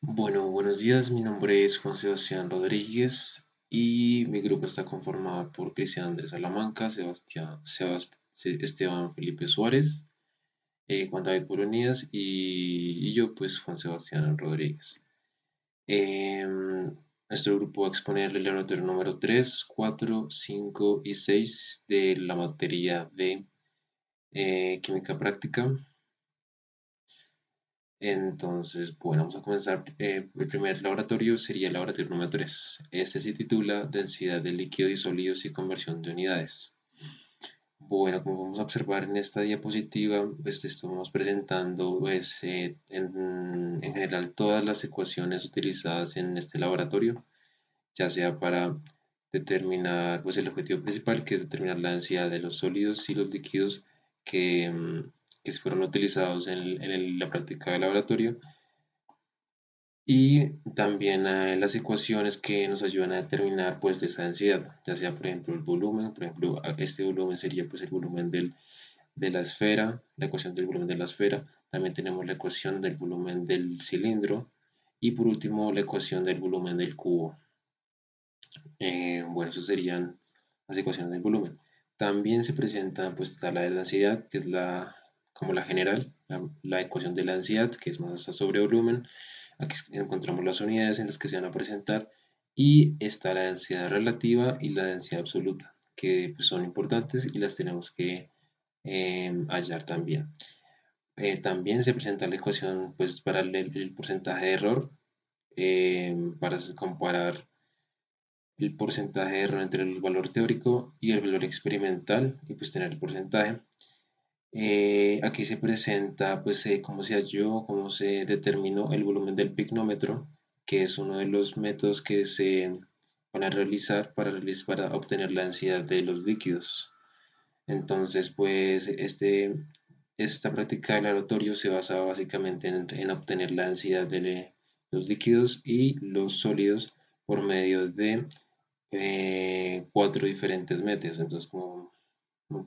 Bueno, buenos días, mi nombre es Juan Sebastián Rodríguez y mi grupo está conformado por Cristian Andrés Salamanca, Esteban Felipe Suárez, Juan David Polonías y yo, pues Juan Sebastián Rodríguez. Nuestro grupo va a exponer el laboratorio número 3, 4, 5 y 6 de la materia de química práctica. Entonces, bueno, vamos a comenzar. El primer laboratorio sería el laboratorio número 3. Este se titula Densidad de líquidos y sólidos y conversión de unidades. Bueno, como vamos a observar en esta diapositiva, pues estamos presentando pues, en general todas las ecuaciones utilizadas en este laboratorio, ya sea para determinar pues, el objetivo principal, que es determinar la densidad de los sólidos y los líquidos que, que fueron utilizados la práctica del laboratorio y también las ecuaciones que nos ayudan a determinar pues esa densidad, ya sea por ejemplo el volumen, por ejemplo este volumen sería pues el volumen de la esfera, la ecuación del volumen de la esfera, también tenemos la ecuación del volumen del cilindro y por último la ecuación del volumen del cubo. Bueno, eso serían las ecuaciones del volumen. También se presenta pues está la de densidad, que es como la general, la ecuación de la densidad, que es masa sobre volumen. Aquí encontramos las unidades en las que se van a presentar y está la densidad relativa y la densidad absoluta, que pues, son importantes y las tenemos que hallar también. También se presenta la ecuación pues, para el porcentaje de error, para comparar el porcentaje de error entre el valor teórico y el valor experimental y pues tener el porcentaje. Aquí se presenta pues cómo se halló, cómo se determinó el volumen del pignómetro, que es uno de los métodos que se van a realizar para obtener la densidad de los líquidos. Entonces pues esta práctica del laboratorio se basa básicamente en obtener la densidad de los líquidos y los sólidos por medio de cuatro diferentes métodos. Entonces, como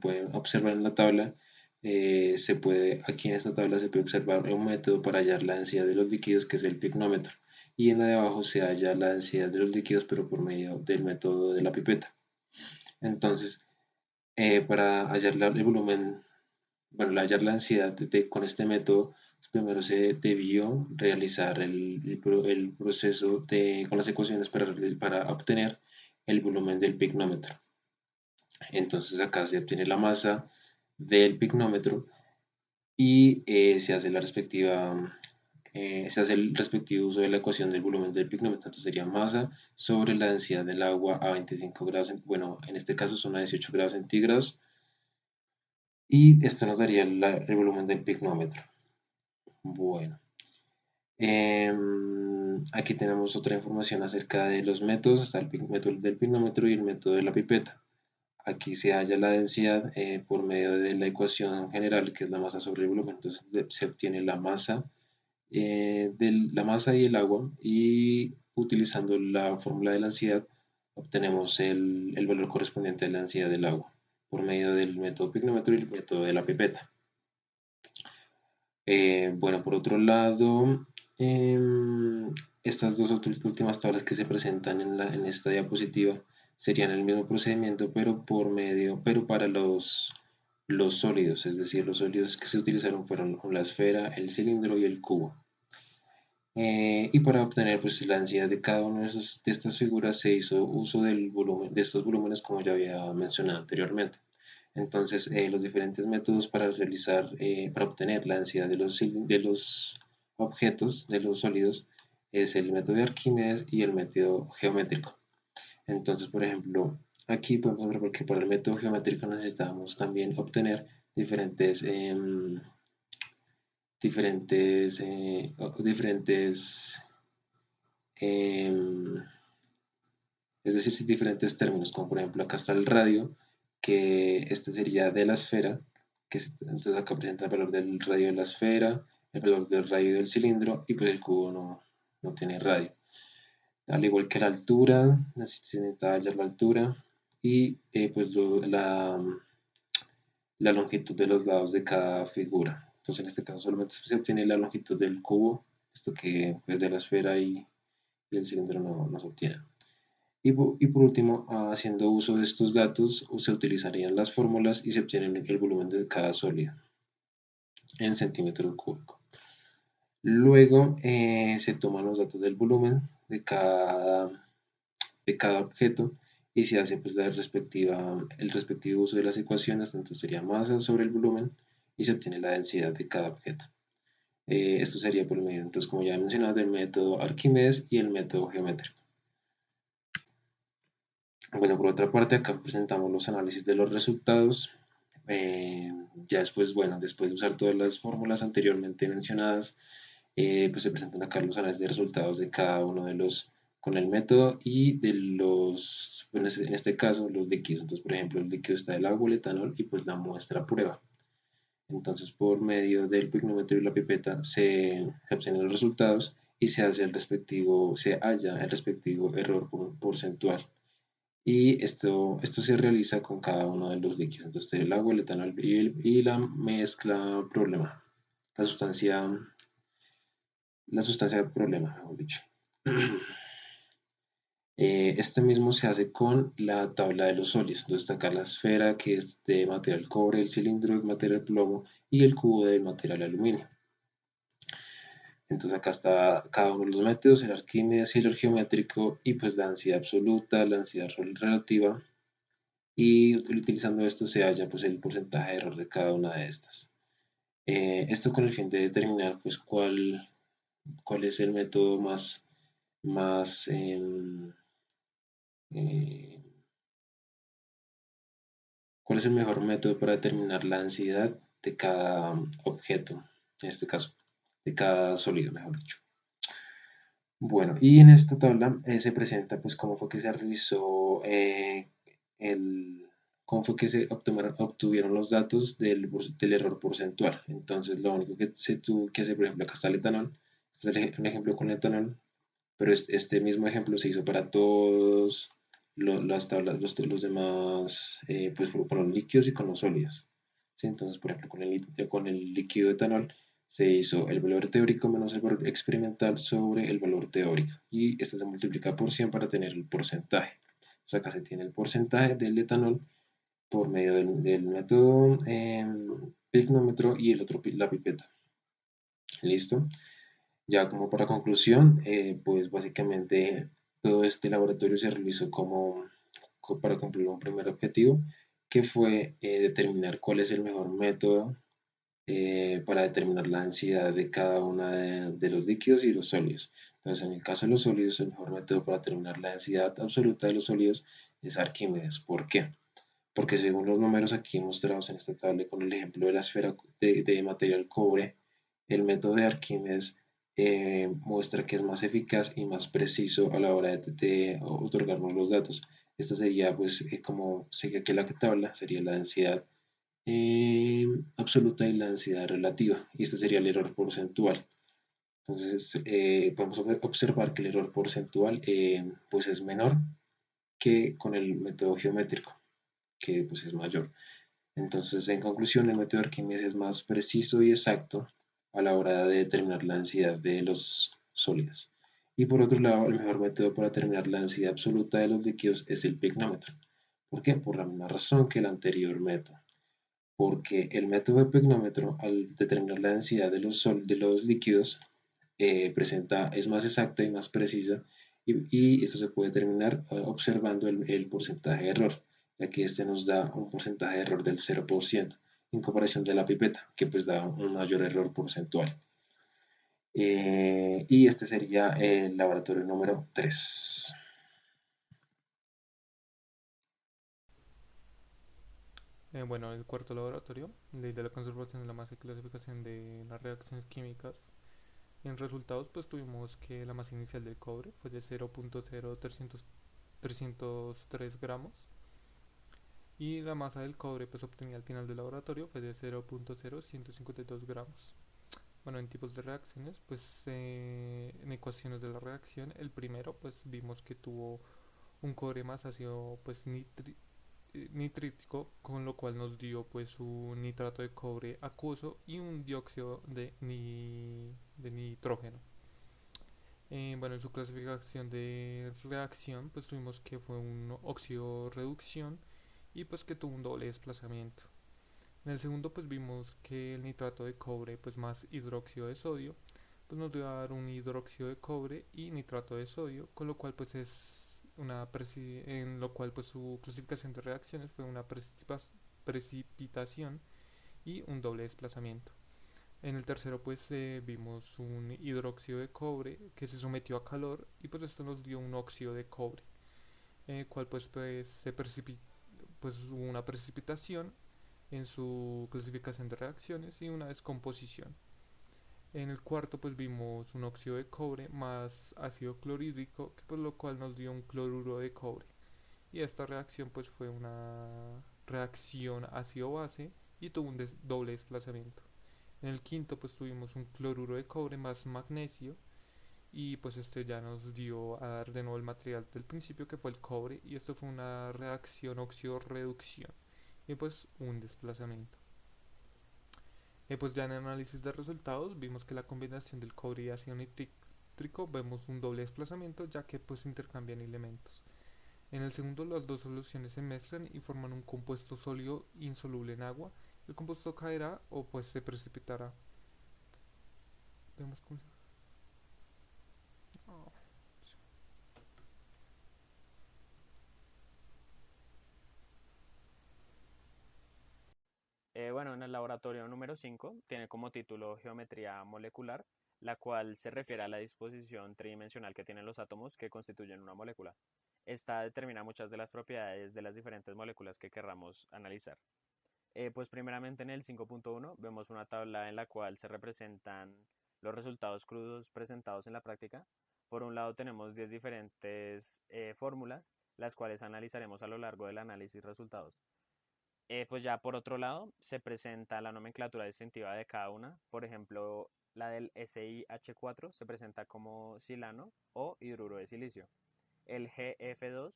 pueden observar en la tabla, aquí en esta tabla se puede observar un método para hallar la densidad de los líquidos, que es el pignómetro. Y en la de abajo se halla la densidad de los líquidos, pero por medio del método de la pipeta. Entonces, para hallar el volumen, bueno, hallar la densidad con este método, primero se debió realizar el proceso con las ecuaciones para obtener el volumen del pignómetro. Entonces acá se obtiene la masa del pignómetro y se hace el respectivo uso de la ecuación del volumen del pignómetro. Entonces sería masa sobre la densidad del agua a 25 grados, bueno, en este caso son a 18 grados centígrados, y esto nos daría el volumen del pignómetro. Bueno, aquí tenemos otra información acerca de los métodos, está el método del pignómetro y el método de la pipeta. Aquí se halla la densidad por medio de la ecuación general, que es la masa sobre el volumen. Entonces se obtiene la masa y el agua, y utilizando la fórmula de la densidad obtenemos el valor correspondiente de la densidad del agua por medio del método pignómetro y el método de la pipeta. Bueno, por otro lado, estas dos últimas tablas que se presentan en esta diapositiva serían el mismo procedimiento, pero para los sólidos, es decir, los sólidos que se utilizaron fueron la esfera, el cilindro y el cubo. Y para obtener pues, la densidad de cada una de estas figuras se hizo uso de estos volúmenes como ya había mencionado anteriormente. Entonces, los diferentes métodos para obtener la densidad de los objetos, de los sólidos, es el método de Arquímedes y el método geométrico. Entonces, por ejemplo, aquí podemos ver que para el método geométrico necesitamos también obtener diferentes, em, es decir, sí, diferentes términos, como por ejemplo acá está el radio, que este sería de la esfera, entonces acá presenta el valor del radio de la esfera, el valor del radio del cilindro, y pues el cubo no tiene radio. Al igual que la altura, se necesita hallar la altura y pues la longitud de los lados de cada figura. Entonces en este caso solamente se obtiene la longitud del cubo esto que pues, de la esfera y el cilindro no se obtiene. Y por último, haciendo uso de estos datos, se utilizarían las fórmulas y se obtiene el volumen de cada sólido en centímetros cúbicos. Luego se toman los datos del volumen de cada objeto y se hace pues, el respectivo uso de las ecuaciones, entonces sería masa sobre el volumen y se obtiene la densidad de cada objeto. Esto sería por medio, entonces como ya he mencionado, del método Arquímedes y el método geométrico. Bueno, por otra parte, acá presentamos los análisis de los resultados. Ya después, bueno, después de usar todas las fórmulas anteriormente mencionadas, pues se presentan acá los análisis de resultados de cada uno de los con el método y de los, bueno, en este caso, los líquidos. Entonces, por ejemplo, el líquido está el agua, el etanol y pues la muestra prueba. Entonces, por medio del pignómetro y la pipeta se obtienen los resultados y se halla el respectivo error porcentual. Y esto se realiza con cada uno de los líquidos. Entonces, el agua, el etanol y la mezcla problema. La sustancia, la sustancia problema, mejor dicho. Este mismo se hace con la tabla de los sólidos. Entonces, está acá la esfera que es de material cobre, el cilindro de material plomo y el cubo de material aluminio. Entonces acá está cada uno de los métodos, el Arquímedes y el geométrico, y pues la densidad absoluta, la densidad relativa, y utilizando esto se halla pues el porcentaje de error de cada una de estas. Esto con el fin de determinar pues cuál es el método más eh, cuál es el mejor método para determinar la densidad de cada objeto, en este caso, de cada sólido, mejor dicho. Bueno, y en esta tabla se presenta pues cómo fue que se realizó el, cómo fue que se obtuvieron los datos del error porcentual. Entonces, lo único que se tuvo que hacer, por ejemplo, acá está el etanol, este es un ejemplo con el etanol, pero este mismo ejemplo se hizo para todos las tablas, los demás, pues con los líquidos y con los sólidos. ¿Sí? Entonces, por ejemplo, con el líquido etanol se hizo el valor teórico menos el valor experimental sobre el valor teórico y esto se multiplica por 100 para tener el porcentaje. Entonces, acá se tiene el porcentaje del etanol por medio del método pignómetro y el otro la pipeta. ¿Listo? Ya como para conclusión, pues básicamente todo este laboratorio se realizó para cumplir un primer objetivo, que fue determinar cuál es el mejor método para determinar la densidad de cada uno de los líquidos y los sólidos. Entonces, en el caso de los sólidos, el mejor método para determinar la densidad absoluta de los sólidos es Arquímedes. ¿Por qué? Porque según los números aquí mostrados en esta tabla con el ejemplo de la esfera de material cobre, el método de Arquímedes muestra que es más eficaz y más preciso a la hora de otorgarnos los datos. Esta sería, pues, como sigue aquí la tabla, sería la densidad absoluta y la densidad relativa. Y este sería el error porcentual. Entonces, podemos observar que el error porcentual pues es menor que con el método geométrico, que pues es mayor. Entonces, en conclusión, el método de Arquímedes es más preciso y exacto a la hora de determinar la densidad de los sólidos. Y por otro lado, el mejor método para determinar la densidad absoluta de los líquidos es el pignómetro. ¿Por qué? Por la misma razón que el anterior método. Porque el método de pignómetro, al determinar la densidad de los líquidos, es más exacta y más precisa, y esto se puede determinar observando el porcentaje de error, ya que este nos da un porcentaje de error del 0% en comparación de la pipeta, que pues da un mayor error porcentual. Y este sería el laboratorio número 3. Bueno, el cuarto laboratorio, ley de la conservación de la masa y clasificación de las reacciones químicas. En resultados, pues tuvimos que la masa inicial del cobre fue de 0.0303 gramos y la masa del cobre pues obtenida al final del laboratorio fue de 0.0152 gramos. Bueno, en tipos de reacciones, pues en ecuaciones de la reacción, el primero pues vimos que tuvo un cobre más ácido pues nitrítico, con lo cual nos dio pues un nitrato de cobre acuoso y un dióxido de nitrógeno. Bueno, en su clasificación de reacción, pues tuvimos que fue un óxido reducción y pues que tuvo un doble desplazamiento. En el segundo pues vimos que el nitrato de cobre pues más hidróxido de sodio pues nos dio a dar un hidróxido de cobre y nitrato de sodio, con lo cual pues en lo cual pues su clasificación de reacciones fue una precipitación y un doble desplazamiento. En el tercero pues vimos un hidróxido de cobre que se sometió a calor y pues esto nos dio un óxido de cobre, en el cual pues hubo una precipitación en su clasificación de reacciones y una descomposición. En el cuarto pues vimos un óxido de cobre más ácido clorhídrico, que por lo cual nos dio un cloruro de cobre. Y esta reacción pues fue una reacción ácido-base y tuvo un doble desplazamiento. En el quinto pues tuvimos un cloruro de cobre más magnesio y pues este ya nos dio a dar de nuevo el material del principio que fue el cobre y esto fue una reacción óxido-reducción y pues un desplazamiento. Pues ya en el análisis de resultados vimos que la combinación del cobre y ácido nítrico vemos un doble desplazamiento ya que pues intercambian elementos. En el segundo las dos soluciones se mezclan y forman un compuesto sólido insoluble en agua. El compuesto caerá o pues se precipitará. Vemos cómo... oh. Bueno, en el laboratorio número 5 tiene como título Geometría molecular, la cual se refiere a la disposición tridimensional que tienen los átomos que constituyen una molécula. Esta determina muchas de las propiedades de las diferentes moléculas que querramos analizar. Pues primeramente en el 5.1 vemos una tabla en la cual se representan los resultados crudos presentados en la práctica. Por un lado tenemos 10 diferentes fórmulas, las cuales analizaremos a lo largo del análisis resultados. Pues ya por otro lado se presenta la nomenclatura distintiva de cada una. Por ejemplo, la del SiH4 se presenta como silano o hidruro de silicio. El GF2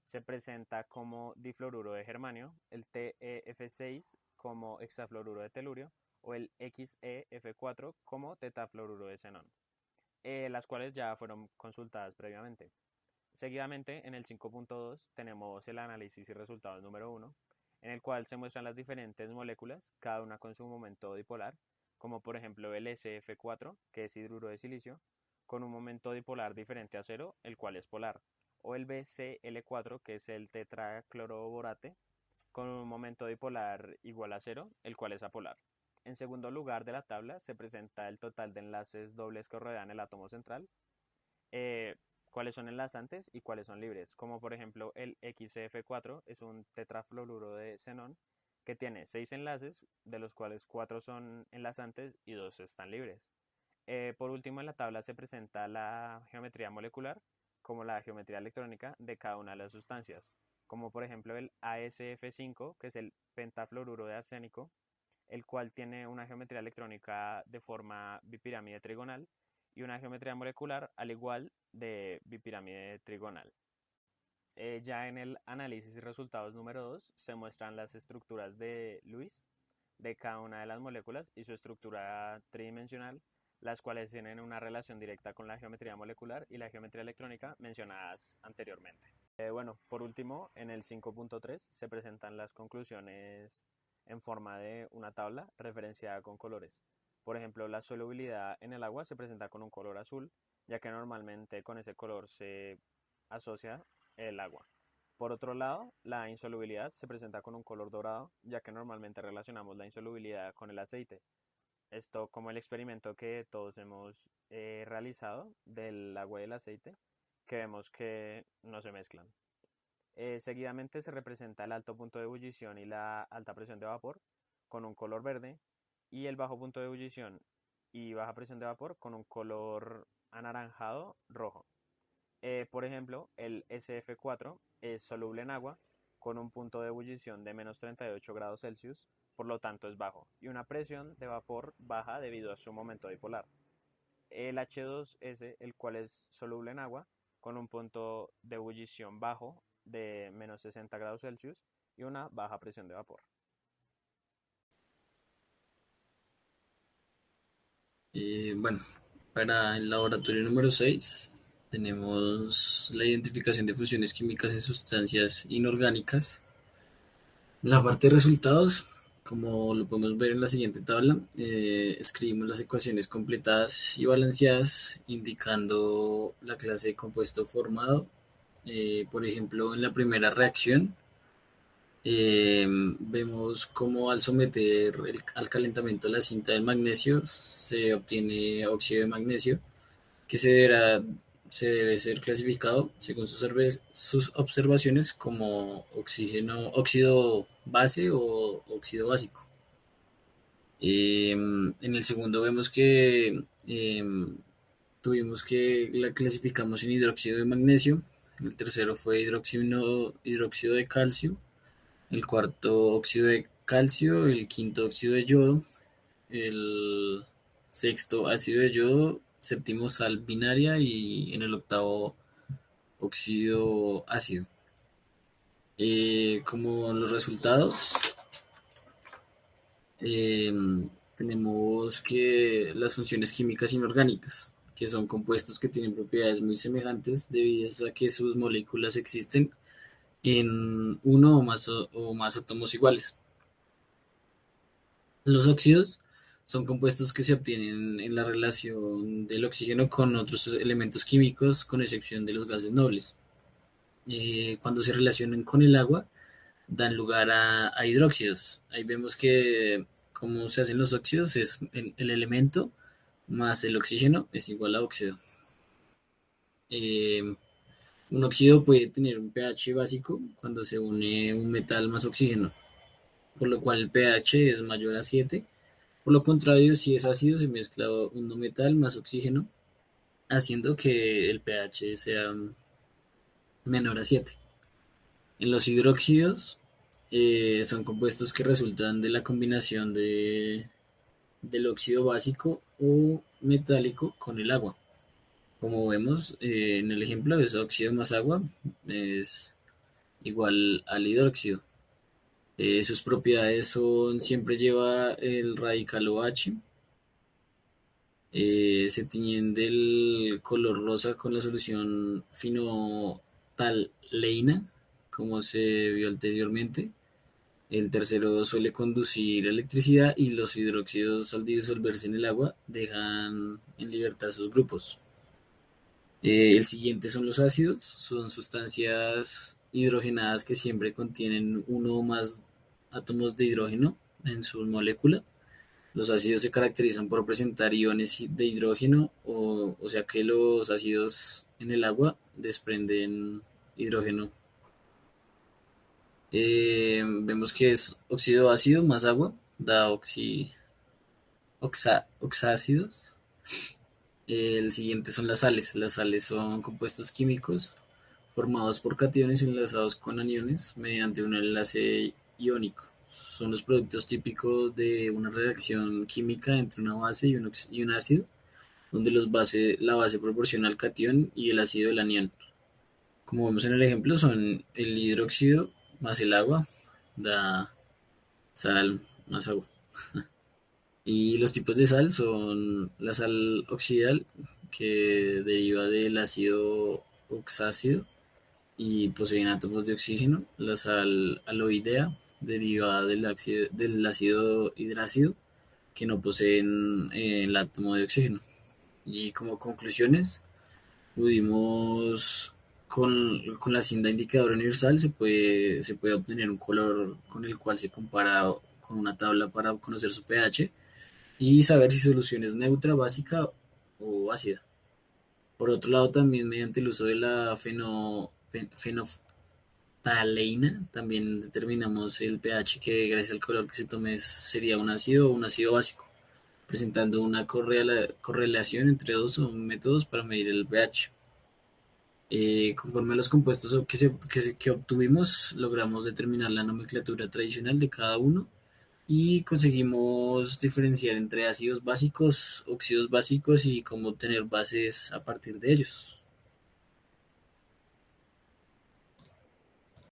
se presenta como difluoruro de germanio, el TeF6 como hexafluoruro de telurio o el XeF4 como tetafluoruro de xenón, las cuales ya fueron consultadas previamente. Seguidamente, en el 5.2 tenemos el análisis y resultados número 1, en el cual se muestran las diferentes moléculas, cada una con su momento dipolar, como por ejemplo el SF4, que es hidruro de silicio, con un momento dipolar diferente a cero, el cual es polar, o el BCl4, que es el tetracloroborate, con un momento dipolar igual a cero, el cual es apolar. En segundo lugar de la tabla se presenta el total de enlaces dobles que rodean el átomo central, eh, cuáles son enlazantes y cuáles son libres, como por ejemplo el XF4 es un tetrafluoruro de xenón que tiene 6 enlaces, de los cuales 4 son enlazantes y 2 están libres. Por último, en la tabla se presenta la geometría molecular, como la geometría electrónica de cada una de las sustancias, como por ejemplo el ASF5, que es el pentafluoruro de arsénico, el cual tiene una geometría electrónica de forma bipirámide trigonal y una geometría molecular al igual de bipirámide trigonal. Ya en el análisis y resultados número 2 se muestran las estructuras de Lewis de cada una de las moléculas y su estructura tridimensional, las cuales tienen una relación directa con la geometría molecular y la geometría electrónica mencionadas anteriormente. Bueno, por último, en el 5.3 se presentan las conclusiones en forma de una tabla referenciada con colores. Por ejemplo, la solubilidad en el agua se presenta con un color azul, ya que normalmente con ese color se asocia el agua. Por otro lado, la insolubilidad se presenta con un color dorado, ya que normalmente relacionamos la insolubilidad con el aceite. Esto como el experimento que todos hemos realizado del agua y el aceite, que vemos que no se mezclan. Seguidamente se representa el alto punto de ebullición y la alta presión de vapor con un color verde y el bajo punto de ebullición y baja presión de vapor con un color anaranjado rojo. Por ejemplo, el SF4 es soluble en agua con un punto de ebullición de menos 38 grados Celsius, por lo tanto es bajo, y una presión de vapor baja debido a su momento dipolar. El H2S, el cual es soluble en agua, con un punto de ebullición bajo de menos 60 grados Celsius y una baja presión de vapor. Bueno, Para el laboratorio número 6 tenemos la identificación de funciones químicas en sustancias inorgánicas. La parte de resultados, como lo podemos ver en la siguiente tabla, escribimos las ecuaciones completadas y balanceadas indicando la clase de compuesto formado. Por ejemplo, en la primera reacción vemos cómo al someter al calentamiento la cinta del magnesio se obtiene óxido de magnesio que se debe ser clasificado según sus observaciones como óxido base o óxido básico. En el segundo vemos que tuvimos que la clasificamos en hidróxido de magnesio, el tercero fue hidróxido de calcio, el cuarto óxido de calcio, el quinto óxido de yodo, el sexto ácido de yodo, séptimo sal binaria y en el octavo óxido ácido. Como los resultados, eh, tenemos que las funciones químicas inorgánicas, que son compuestos que tienen propiedades muy semejantes debido a que sus moléculas existen en uno o más átomos iguales. Los óxidos son compuestos que se obtienen en la relación del oxígeno con otros elementos químicos, con excepción de los gases nobles. Cuando se relacionan con el agua, dan lugar a hidróxidos. Ahí vemos que cómo se hacen los óxidos es el elemento más el oxígeno es igual a óxido. Eh, un óxido puede tener un pH básico cuando se une un metal más oxígeno, por lo cual el pH es mayor a 7. Por lo contrario, si es ácido, se mezcla un no metal más oxígeno, haciendo que el pH sea menor a 7. En los hidróxidos son compuestos que resultan de la combinación del óxido básico o metálico con el agua. Como vemos en el ejemplo, es óxido más agua es igual al hidróxido. Sus propiedades son, siempre lleva el radical OH, se tiñen del color rosa con la solución fenolftaleína, como se vio anteriormente. El tercero suele conducir electricidad y los hidróxidos al disolverse en el agua dejan en libertad sus grupos. El siguiente son los ácidos, son sustancias hidrogenadas que siempre contienen uno o más átomos de hidrógeno en su molécula. Los ácidos se caracterizan por presentar iones de hidrógeno, o sea que los ácidos en el agua desprenden hidrógeno. Vemos que es óxido ácido más agua, da oxácidos. El siguiente son las sales. Las sales son compuestos químicos formados por cationes enlazados con aniones mediante un enlace iónico. Son los productos típicos de una reacción química entre una base y un ácido, donde la base proporciona el catión y el ácido el anión. Como vemos en el ejemplo, son el hidróxido más el agua, da sal más agua. Y los tipos de sal son la sal oxidal, que deriva del ácido oxácido y poseen átomos de oxígeno. La sal aloidea, derivada del ácido hidrácido, que no poseen el átomo de oxígeno. Y como conclusiones, pudimos, con la cinta indicadora universal se puede obtener un color con el cual se compara con una tabla para conocer su pH y saber si su solución es neutra, básica o ácida. Por otro lado, también mediante el uso de la fenolftaleína, también determinamos el pH que gracias al color que se tome sería un ácido o un ácido básico, presentando una correlación entre dos métodos para medir el pH. Conforme a los compuestos que obtuvimos, logramos determinar la nomenclatura tradicional de cada uno y conseguimos diferenciar entre ácidos básicos, óxidos básicos y cómo obtener bases a partir de ellos.